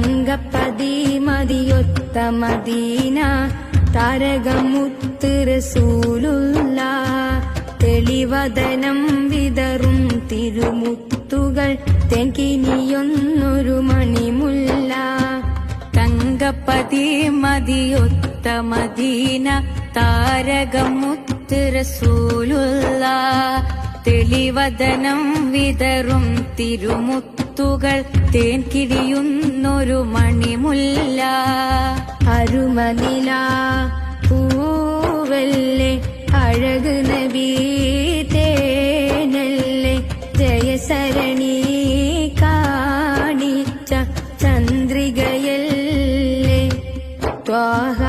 തങ്കപ്പതി മതിയൊത്ത Medina താരകമുത്ത് റസൂലുള്ള തെളിവദനം വിതറും തിരുമുത്തുകൾ തെങ്കിനിയൊന്നൊരു മണിമുല്ല. തങ്കപ്പതി മതിയൊത്ത Medina താരകമുത്ത് റസൂലുള്ള തെളിവദനം വിതറും തിരുമുത്തുകൾ തേൻകിടിയുന്നൊരു മണിമുല്ല. അരുമനില പൂവല്ലേ അഴക് നബി തേനല്ലേ ജയസരണി കാണിച്ച ചന്ദ്രികയല്ലേ ത്വാഹ